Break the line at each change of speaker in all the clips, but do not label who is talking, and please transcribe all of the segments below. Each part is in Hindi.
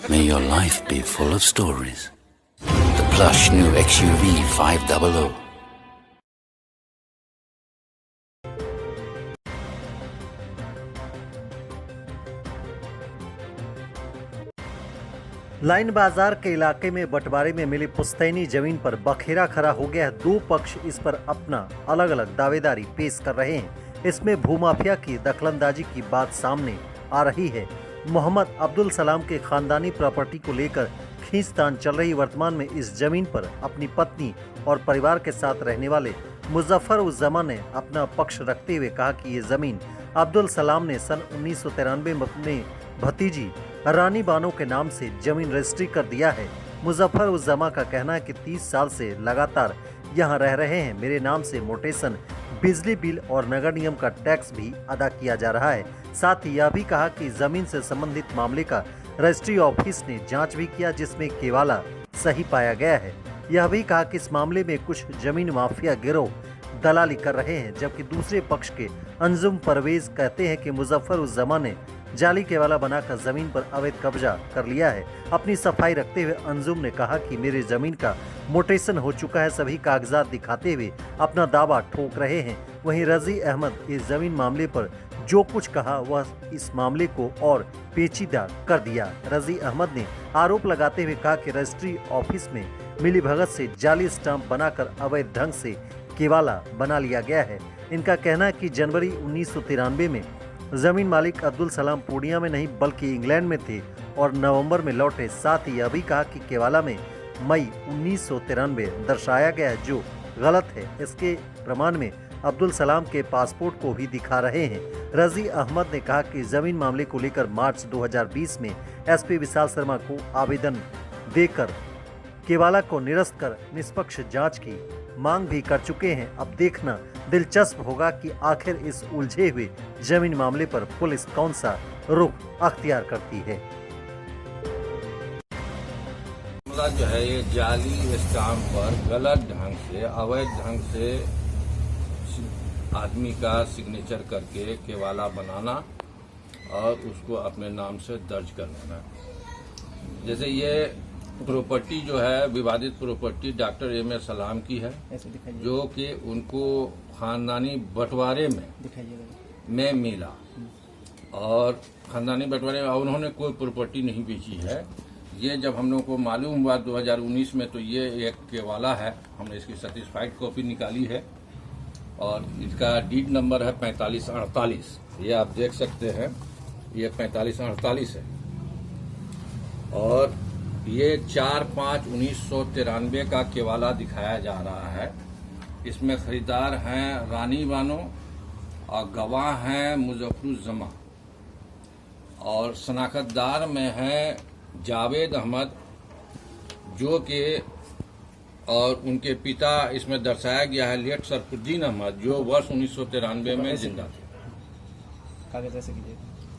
May your life be full of stories. The plush new XUV 500.
Line बाजार के इलाके में बंटवारे में मिली पुश्तैनी जमीन पर बखेरा खड़ा हो गया है। दो पक्ष इस पर अपना अलग अलग दावेदारी पेश कर रहे हैं। इसमें भूमाफिया की दखलंदाजी की बात सामने आ रही है। मोहम्मद अब्दुल सलाम के खानदानी प्रॉपर्टी को लेकर खींचतान चल रही। वर्तमान में इस जमीन पर अपनी पत्नी और परिवार के साथ रहने वाले मुजफ्फर उस जमा ने अपना पक्ष रखते हुए कहा कि ये जमीन अब्दुल सलाम ने सन 1993 में अपने भतीजी रानी बानो के नाम से जमीन रजिस्ट्री कर दिया है। मुजफ्फर उस जमा का कहना है कि 30 साल से लगातार यहाँ रह रहे हैं। मेरे नाम से मोटेशन, बिजली बिल और नगर निगम का टैक्स भी अदा किया जा रहा है। साथ ही यह भी कहा कि जमीन से संबंधित मामले का रजिस्ट्री ऑफिस ने जांच भी किया, जिसमें केवाला सही पाया गया है। यह भी कहा कि इस मामले में कुछ जमीन माफिया गिरोह दलाली कर रहे हैं, जबकि दूसरे पक्ष के अंजुम परवेज कहते हैं कि मुजफ्फर उस जमा ने जाली केवाला बनाकर जमीन पर अवैध कब्जा कर लिया है। अपनी सफाई रखते हुए अंजुम ने कहा कि मेरे जमीन का मोटेशन हो चुका है। सभी कागजात दिखाते हुए अपना दावा ठोक रहे हैं। वहीं रजी अहमद इस जमीन मामले पर जो कुछ कहा वह इस मामले को और पेचीदा कर दिया। रजी अहमद ने आरोप लगाते हुए कहा कि रजिस्ट्री ऑफिस में मिलीभगत से जाली स्टाम्प बनाकर अवैध ढंग से केवाला बना लिया गया है। इनका कहना है कि जनवरी 1993 में जमीन मालिक अब्दुल सलाम पूर्णिया में नहीं बल्कि इंग्लैंड में थे और नवंबर में लौटे। साथ ही यह भी कहा कि केवाला में मई 1993 दर्शाया गया है, जो गलत है। इसके प्रमाण में अब्दुल सलाम के पासपोर्ट को भी दिखा रहे हैं। रजी अहमद ने कहा कि जमीन मामले को लेकर मार्च 2020 में एसपी विशाल शर्मा को आवेदन देकर केवाला को निरस्त कर निष्पक्ष जांच की मांग भी कर चुके हैं। अब देखना दिलचस्प होगा कि आखिर इस उलझे हुए जमीन मामले पर पुलिस कौन सा रुख अख्तियार करती है।
जो है ये जाली स्टाम्प पर गलत ढंग से, अवैध ढंग से आदमी का सिग्नेचर करके केवाला बनाना और उसको अपने नाम से दर्ज कर लेना। जैसे ये प्रॉपर्टी जो है विवादित प्रॉपर्टी डॉक्टर एम सलाम की है, जो कि उनको खानदानी बंटवारे में मिला और खानदानी बंटवारे में उन्होंने कोई प्रॉपर्टी नहीं बेची है। ये जब हम लोगों को मालूम हुआ 2019 में, तो ये एक केवाला है। हमने इसकी सर्टिफाइड कॉपी निकाली है और इसका डीड नंबर है 4548। ये आप देख सकते हैं, ये 4548 है और ये 4/5/1993 का केवाला दिखाया जा रहा है। इसमें खरीदार हैं रानी बानो और गवाह हैं मुजफ्फर जमा और शनाख्तदार में है जावेद अहमद, जो कि और उनके पिता इसमें दर्शाया गया है लेट सरफुद्दीन अहमद, जो वर्ष 1993 में जिंदा थे।
कागज ऐसे कीजिए।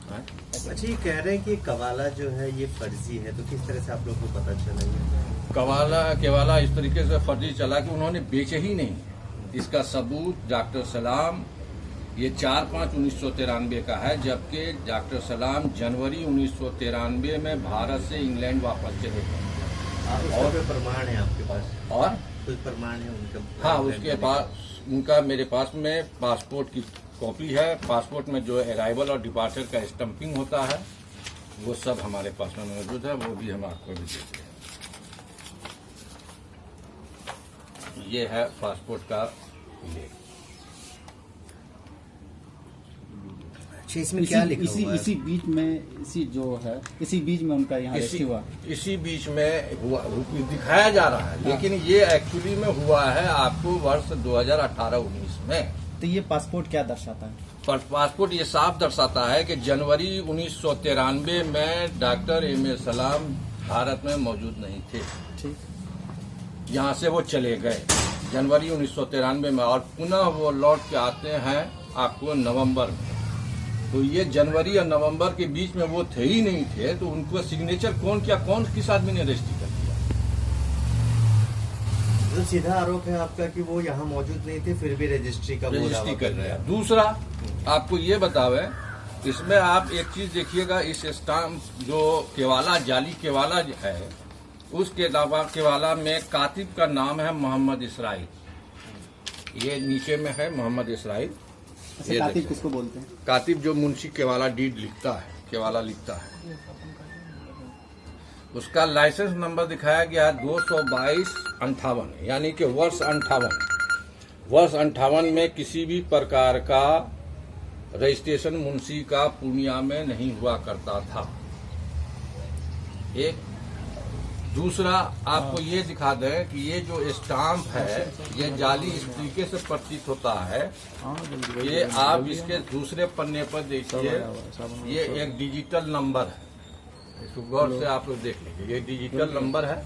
अच्छा, ये कह रहे हैं कि कवाला जो है ये फर्जी है, तो किस तरह से आप लोग को पता चला? ये
केवाला इस तरीके से फर्जी चला कि उन्होंने बेचे ही नहीं। इसका सबूत डॉक्टर सलाम ये 4/5/1993 का है, जबकि डॉक्टर सलाम जनवरी 1993 में भारत से इंग्लैंड वापस चले गए।
और प्रमाण है आपके पास?
और
कुछ प्रमाण है उनका?
हाँ, उसके पास उनका मेरे पास में पासपोर्ट की कॉपी है। पासपोर्ट में जो अराइवल और डिपार्चर का स्टम्पिंग होता है वो सब हमारे पास में मौजूद है, वो भी हम आपको भी देते हैं। ये है पासपोर्ट का ये।
इसमें क्या लिखा हुआ है?
इसी बीच में इसी बीच में उनका यहाँ रजिस्ट्री हुआ।
इसी बीच में हुआ दिखाया जा रहा है, लेकिन ये एक्चुअली में हुआ है आपको वर्ष 2018-19 में।
तो ये पासपोर्ट क्या दर्शाता है?
पर पासपोर्ट ये साफ दर्शाता है कि जनवरी 1993 में डॉक्टर एम सलाम भारत में मौजूद नहीं थे।
ठीक,
यहाँ से वो चले गए जनवरी 1993 में और पुनः वो लौट के आते हैं आपको नवंबर में। तो ये जनवरी और नवंबर के बीच में वो थे ही नहीं थे, तो उनको सिग्नेचर कौन किस आदमी ने रजिस्ट्री कर दिया?
तो सीधा आरोप है आपका कि वो यहाँ मौजूद नहीं थे, फिर भी रजिस्ट्री कर रहे हैं।
दूसरा आपको ये बतावे इसमें आप एक चीज देखिएगा, इस स्टाम्प जो केवाला जाली केवाला है, उसके अलावा केवाला में कातिब का नाम है मोहम्मद इसराइल। ये नीचे में है मोहम्मद इसराइल।
अच्छा, कातिब किसको बोलते हैं?
कातिब जो मुंशी केवाला डीड लिखता है, केवाला लिखता है, उसका लाइसेंस नंबर दिखाया गया 22258, यानी कि वर्ष 58 में किसी भी प्रकार का रजिस्ट्रेशन मुंशी का पूर्णिया में नहीं हुआ करता था। एक दूसरा आपको ये दिखा दें कि ये जो स्टाम्प है, ये जाली इस तरीके से प्रतीत होता है। ये आप इसके दूसरे पन्ने पर देखिए, ये एक डिजिटल नंबर है। इसको गौर से आप लोग देख लीजिए, ये डिजिटल नंबर है।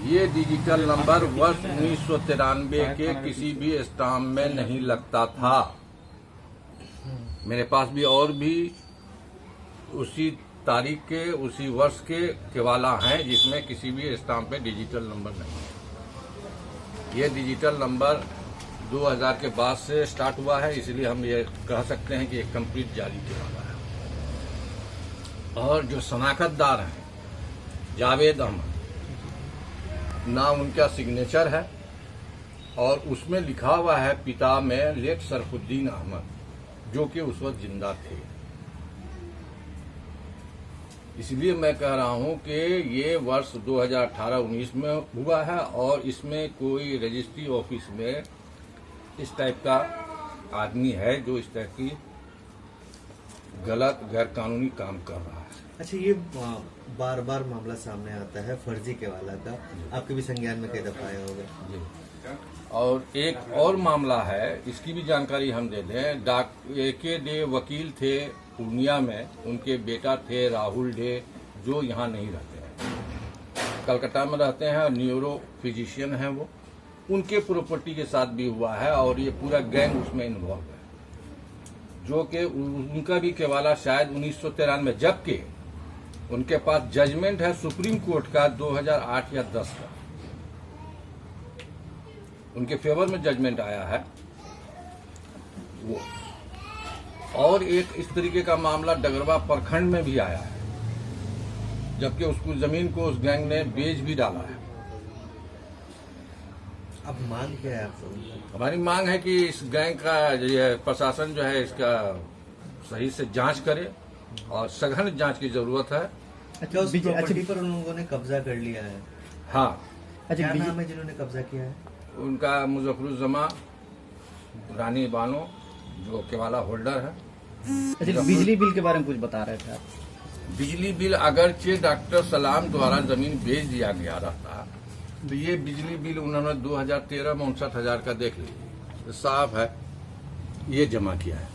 ये डिजिटल नंबर वर्ष 1993 के किसी भी स्टाम्प में नहीं लगता था। मेरे पास भी और भी उसी तारीख के, उसी वर्ष के केवाला हैं जिसमें किसी भी स्टाम्प पे डिजिटल नंबर नहीं है। ये डिजिटल नंबर 2000 के बाद से स्टार्ट हुआ है, इसलिए हम ये कह सकते हैं कि एक कंप्लीट जाली केवाला है। और जो शनाख्तदार हैं जावेद अहमद नाम उनका सिग्नेचर है, और उसमें लिखा हुआ है पिता में लेट सरफुद्दीन अहमद, जो कि उस वक्त जिंदा थे। इसलिए मैं कह रहा हूं कि ये वर्ष 2018-19 में हुआ है, और इसमें कोई रजिस्ट्री ऑफिस में इस टाइप का आदमी है जो इस टाइप की गलत गैर कानूनी काम कर रहा है।
अच्छा, ये बार बार मामला सामने आता है फर्जी केवाला का, आपके भी संज्ञान में कई दफा आया होगा
जी। और एक और मामला है, इसकी भी जानकारी हम दे दें। AK डे वकील थे पूर्णिया में, उनके बेटा थे राहुल डे, जो यहाँ नहीं रहते हैं, कलकत्ता में रहते हैं, और न्यूरो फिजिशियन हैं वो। उनके प्रॉपर्टी के साथ भी हुआ है, और ये पूरा गैंग उसमें इन्वॉल्व है, जो कि उनका भी केवाला शायद 1993, जबकि उनके पास जजमेंट है सुप्रीम कोर्ट का 2008 या 10 का, उनके फेवर में जजमेंट आया है वो। और एक इस तरीके का मामला डगरवा प्रखंड में भी आया है, जबकि उसको जमीन को उस गैंग ने बेच भी डाला है।
अब मांग क्या है आपको?
हमारी मांग है कि इस गैंग का ये प्रशासन जो है इसका सही से जांच करे, और सघन जांच की जरूरत है।
अच्छा, उस प्रॉपर्टी पर उन लोगों ने कब्जा कर लिया है?
हाँ।
क्या नाम है जिन्होंने कब्जा किया है?
उनका मुजफ्फरुज्जमा रानी बानो, जो केवाला होल्डर है।
अच्छा, बिजली बिल के बारे में कुछ बता रहे थे आप?
बिजली बिल अगरचे डॉक्टर सलाम द्वारा जमीन बेच दिया गया रहता, तो ये बिजली बिल उन्होंने 2013 में 59,000 का देख लीजिए, तो साफ है ये जमा किया है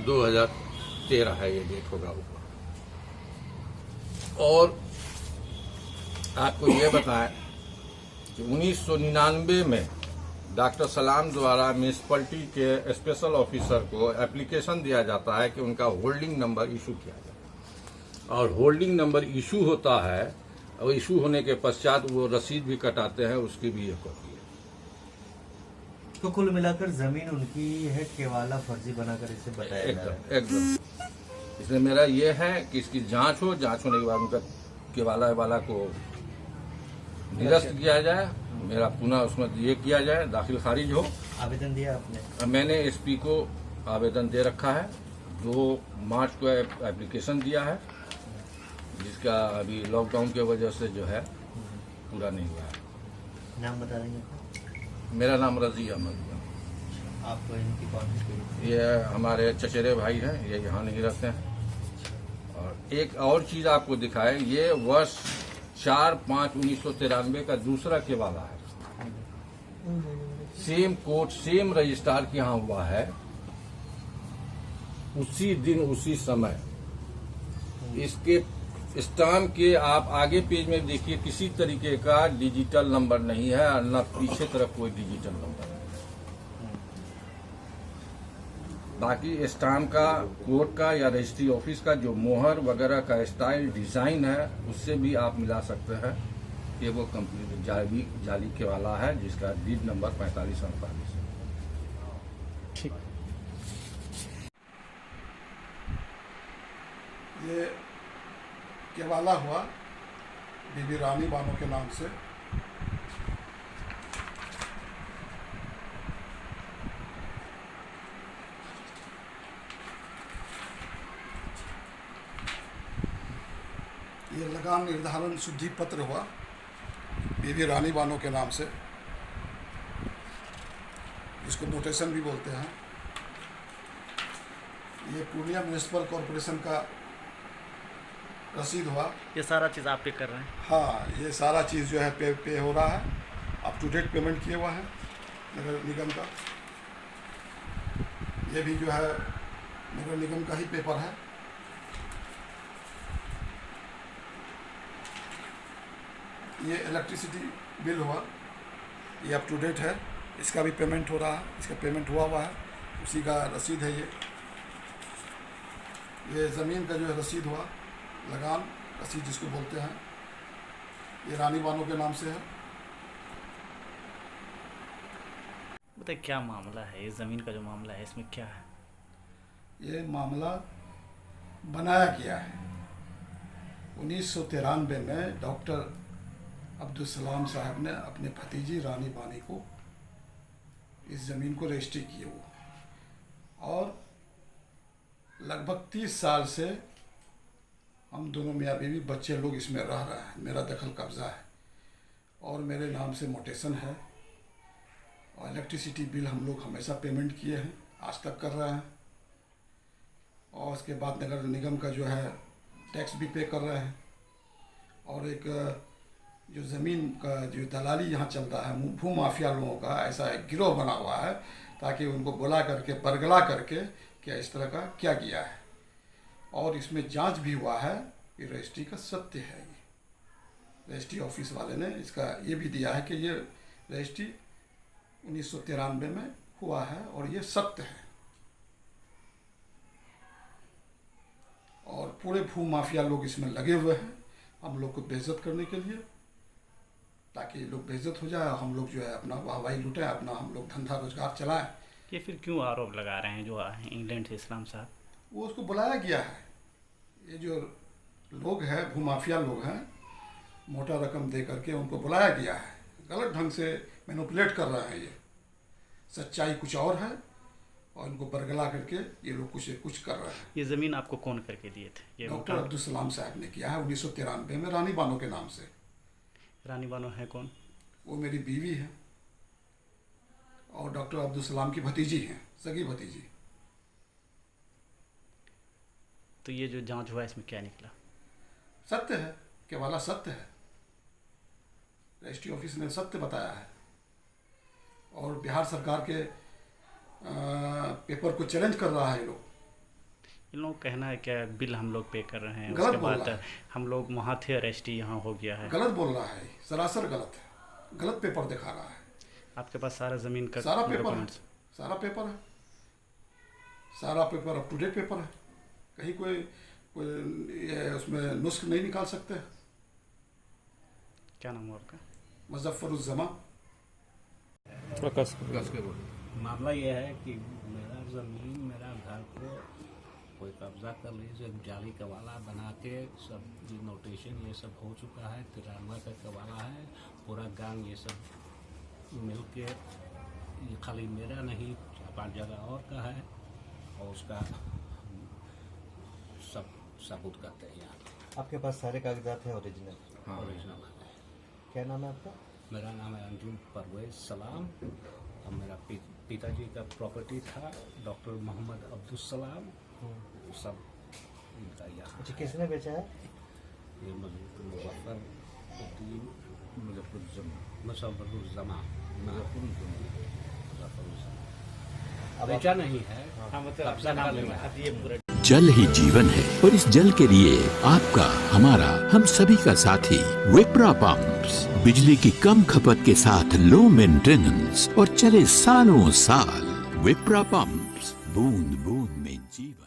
2013 है, ये डेट होगा ऊपर। और आपको ये बताएं कि 1999 में डॉक्टर सलाम द्वारा म्यूनिसिपैलिटी के स्पेशल ऑफिसर को एप्लीकेशन दिया जाता है कि उनका होल्डिंग नंबर इशू किया जाए, और होल्डिंग नंबर इशू होता है, और इशू होने के पश्चात वो रसीद भी कटाते हैं, उसकी भी एक कॉपी है।
तो कुल मिलाकर जमीन उनकी है, केवाला फर्जी बनाकर इसे बताया जा रहा है।
एकदम। इसलिए मेरा ये है कि इसकी जांच हो, जांच होने के बाद उनका केवाला वाला को निरस्त किया जाए, मेरा पुनः उसमें ये किया जाए, दाखिल खारिज हो।
आवेदन दिया आपने?
मैंने SP को आवेदन दे रखा है, 2 मार्च को एप्लीकेशन दिया है, जिसका अभी लॉकडाउन की वजह से जो है पूरा नहीं हुआ है।
नाम बता देंगे?
मेरा नाम रजी अहमद है।
आपको इनकी कौन सी?
ये हमारे चचेरे भाई हैं, ये यहाँ नहीं रहते हैं। और एक और चीज आपको दिखाए, ये वर्ष 4/5/1993 का दूसरा केवाला है, सेम कोर्ट सेम रजिस्ट्रार के यहाँ हुआ है, उसी दिन उसी समय। इसके स्टाम्प के आप आगे पेज में देखिए, किसी तरीके का डिजिटल नंबर नहीं है, और न पीछे तरफ कोई डिजिटल नंबर है। बाकी स्टाम्प का, कोर्ट का या रजिस्ट्री ऑफिस का जो मोहर वगैरह का स्टाइल डिजाइन है, उससे भी आप मिला सकते हैं कि वो कंप्लीट जाली केवाला है, जिसका डीड नंबर 4548 है।
ये केवाला हुआ बीबी रानी बानो के नाम से। ये लगान निर्धारण शुद्धि पत्र हुआ बीबी रानी बानो के नाम से, जिसको नोटेशन भी बोलते हैं। ये पूर्णिया म्यूनिसिपल कॉरपोरेशन का रसीद हुआ।
ये सारा चीज़ आप पे कर रहे हैं?
हाँ, ये सारा चीज़ जो है पे हो रहा है, अप टू डेट पेमेंट किया हुआ है नगर निगम का। ये भी जो है नगर निगम का ही पेपर है। ये इलेक्ट्रिसिटी बिल हुआ, ये अप टू डेट है, इसका भी पेमेंट हो रहा है, इसका पेमेंट हुआ है, उसी का रसीद है ये ज़मीन का जो है रसीद हुआ, लगान रसीद जिसको बोलते हैं, ये रानी बानो के नाम से है।
बताइए क्या मामला है, ये ज़मीन का जो मामला है इसमें क्या है?
ये मामला बनाया गया है 1993 में डॉक्टर अब्दुल सलाम साहब ने अपने भतीजी रानी बानी को इस ज़मीन को रजिस्ट्री किए वो, और लगभग 30 साल से हम दोनों मियाँ बीवी बच्चे लोग इसमें रह रहे हैं। मेरा दखल कब्ज़ा है और मेरे नाम से मोटेशन है, और इलेक्ट्रिसिटी बिल हम लोग हमेशा पेमेंट किए हैं, आज तक कर रहे हैं, और उसके बाद नगर निगम का जो है टैक्स भी पे कर रहे हैं। और एक जो ज़मीन का जो दलाली यहाँ चल रहा है, भू माफिया लोगों का ऐसा एक गिरोह बना हुआ है, ताकि उनको बुला करके बरगला करके क्या इस तरह का क्या किया है। और इसमें जांच भी हुआ है कि रजिस्ट्री का सत्य है। ये रजिस्ट्री ऑफिस वाले ने इसका ये भी दिया है कि ये रजिस्ट्री 1993 में हुआ है और ये सत्य है। और पूरे भू माफिया लोग इसमें लगे हुए हैं हम लोग को बेइज्जत करने के लिए, ताकि ये लोग बेइज्जत हो जाए, हम लोग जो है अपना वाहवाही लुटें, अपना हम लोग धंधा रोजगार चलाएं।
ये फिर क्यों आरोप लगा रहे हैं जो इंग्लैंड से इस्लाम साहब?
वो उसको बुलाया गया है। ये जो लोग हैं भूमाफिया लोग हैं, मोटा रकम दे करके उनको बुलाया गया है, गलत ढंग से मैनिपुलेट कर रहे हैं। ये सच्चाई कुछ और है और इनको बरगला करके ये लोग कुछ कर रहे हैं।
ये ज़मीन आपको कौन करके दिए थे? ये
डॉक्टर अब्दुल सलाम साहब ने किया है 1993 में रानी बानो के नाम से।
रानी बानो है कौन?
वो मेरी बीवी है और डॉक्टर अब्दुल सलाम की भतीजी हैं, सगी भतीजी।
तो ये जो जांच हुआ इसमें क्या निकला?
सत्य है, केवाला सत्य है, रजिस्ट्री ऑफिस ने सत्य बताया है। और बिहार सरकार के पेपर को चैलेंज कर रहा है ये लोग।
इन लोगों का कहना है क्या बिल हम लोग पे कर रहे हैं,
गलत
उसके
बोल
बाद
रहा है।
हम लोग वहाँ थे, रजिस्ट्री यहाँ हो गया है।
गलत बोल रहा है, सरासर गलत है, गलत पेपर दिखा रहा है।
आपके पास सारा ज़मीन का
सारा पेपर है,
डॉक्यूमेंट्स?
सारा पेपर है, सारा paper up to date paper है। कहीं कोई ये उसमें नुस्ख नहीं निकाल सकते।
क्या नाम है आपका?
मुजफ्फरुज़्ज़मा।
मामला यह है कि मेरा ज़मीन, मेरा घर को कोई कब्जा कर लीजिए, जाली कवाला बना के सब ये नोटेशन ये सब हो चुका है। 93 का कवाला है, पूरा गांव ये सब मिल के, ये खाली मेरा नहीं 4-5 जगह और का है, और उसका सब सबूत करते हैं यहाँ।
आपके पास सारे कागजात हैं ओरिजिनल?
हाँ, ओरिजिनल है।
क्या नाम है आपका?
मेरा नाम है अंजुम परवेज सलाम, और मेरा पिताजी का प्रॉपर्टी था डॉक्टर मोहम्मद अब्दुल सलाम, सब इनका यहाँ।
अच्छा, किसने बेचा है?
ये मुजफ्फरुज़्ज़मा बेचा नहीं है, कब्जा नाम लेना है।
जल ही जीवन है और इस जल के लिए आपका, हमारा, हम सभी का साथी विप्रा पंप्स। बिजली की कम खपत के साथ लो मेंटेनेंस और चले सालों साल। विप्रा पंप्स, बूंद बूंद में जीवन।